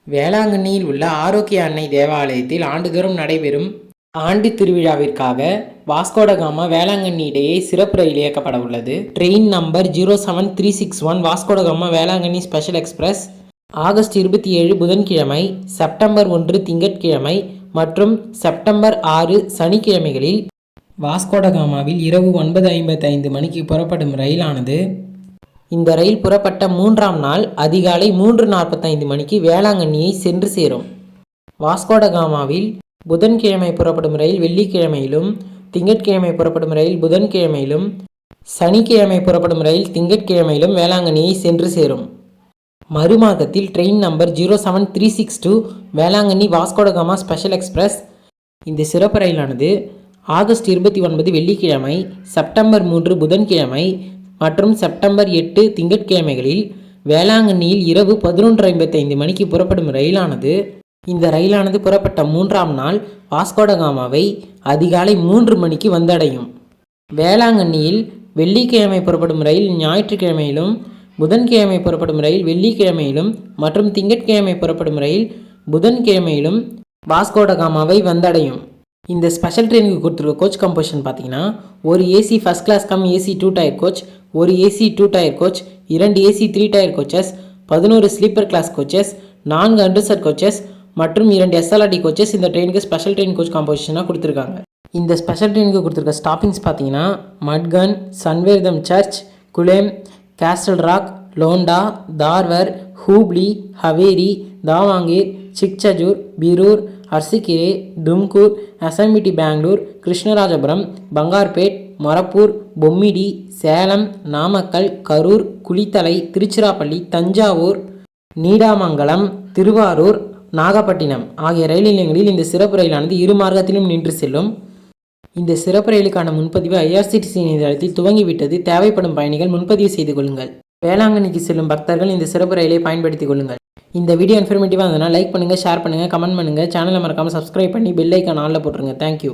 வேளாங்கண்ணியில் உள்ள ஆரோக்கிய அன்னை தேவாலயத்தில் ஆண்டுதோறும் நடைபெறும் ஆண்டு திருவிழாவிற்காக வாஸ்கோடகாமா வேளாங்கண்ணி இடையே சிறப்பு ரயில் இயக்கப்பட உள்ளது. Train number 07361 Vasco da Gama Velankanni special express August 27 புதன்கிழமை, செப்டம்பர் 1 திங்கட்கிழமை மற்றும் செப்டம்பர் 6 சனிக்கிழமைகளில் வாஸ்கோடகாமாவில் இரவு 9:55 மணிக்கு புறப்படும் ரயிலானது இந்த ரயில் புறப்பட்ட 3ஆம் நாள் அதிகாலை 3:45 மணிக்கு வேளாங்கண்ணியை சென்று சேரும். வாஸ்கோடகாமாவில் புதன்கிழமை புறப்படும் ரயில் வெள்ளிக்கிழமையிலும், திங்கட்கிழமை புறப்படும் ரயில் புதன்கிழமையிலும், சனிக்கிழமை புறப்படும் ரயில் திங்கட்கிழமையிலும் வேளாங்கண்ணியை சென்று சேரும். மறுமார்க்கத்தில் train number 07362 Velankanni Vasco da Gama special express இந்த சிறப்பு ரயிலானது ஆகஸ்ட் 29 வெள்ளிக்கிழமை, செப்டம்பர் 3 புதன்கிழமை மற்றும் செப்டம்பர் 8 திங்கட்கிழமைகளில் வேளாங்கண்ணியில் இரவு 11:55 மணிக்கு புறப்படும் ரயிலானது இந்த ரயிலானது புறப்பட்ட 3ஆம் நாள் வாஸ்கோடகாமாவை அதிகாலை 3 மணிக்கு வந்தடையும். வேளாங்கண்ணியில் வெள்ளிக்கிழமை புறப்படும் ரயில் ஞாயிற்றுக்கிழமையிலும், புதன்கிழமை புறப்படும் ரயில் வெள்ளிக்கிழமையிலும் மற்றும் திங்கட்கிழமை புறப்படும் ரயில் புதன்கிழமையிலும் வாஸ்கோடகாமாவை வந்தடையும். இந்த ஸ்பெஷல் ட்ரெயினுக்கு கொடுத்துருக்க கோச் கம்போசிஷன் பார்த்தீங்கன்னா, ஒரு AC first class cum AC 2 tier coach, ஒரு AC 2 tier coach, 2 AC 3 tier coaches, 11 sleeper class coaches, 4 அண்டர்சர் கோச்சஸ் மற்றும் 2 எஸ்எல்ஆர்டி கோச்சஸ் இந்த ட்ரெயினுக்கு ஸ்பெஷல் ட்ரெயின் கோச் காம்போசிஷனாக கொடுத்துருக்காங்க. இந்த ஸ்பெஷல் ட்ரெயினுக்கு கொடுத்துருக்க ஸ்டாப்பிங்ஸ் பார்த்தீங்கன்னா, Madgaon, Sanvordem Church, Kulem, Castle Rock, Londa, Dharwad, Hubli, Haveri, Davangere, Chikjajur, Birur, Arsikere, Tumkur, SMVT Bangalore, Krishnarajapuram, Bangarpet, Morappur, Bommidi, Salem, Namakkal, Karur, Kulithalai, Tiruchirappalli, Thanjavur, Needamangalam, Thiruvarur, Nagapattinam ஆகிய ரயில் நிலையங்களில் இந்த சிறப்பு ரயிலானது இரு மார்க்கத்திலும் நின்று செல்லும். இந்த சிறப்பு ரயிலுக்கான முன்பதிவு ஐஆர்சிடிசி இணையதளத்தில் துவங்கிவிட்டது. தேவைப்படும் பயணிகள் முன்பதிவு செய்து கொள்ளுங்கள். வேளாங்கண்ணிக்கு செல்லும் பக்தர்கள் இந்த சிறப்பு ரயிலை பயன்படுத்திக் கொள்ளுங்கள். இந்த வீடியோ இன்ஃபர்மேட்டிவாக இருந்ததுன்னா லைக் பண்ணுங்கள், ஷேர் பண்ணுங்கள், கமெண்ட் பண்ணுங்கள். சேனலை மறக்காமல் சப்ஸ்கிரைப் பண்ணி பெல் ஐக்கான் ஆனில் போட்டுருங்க. தேங்க்யூ.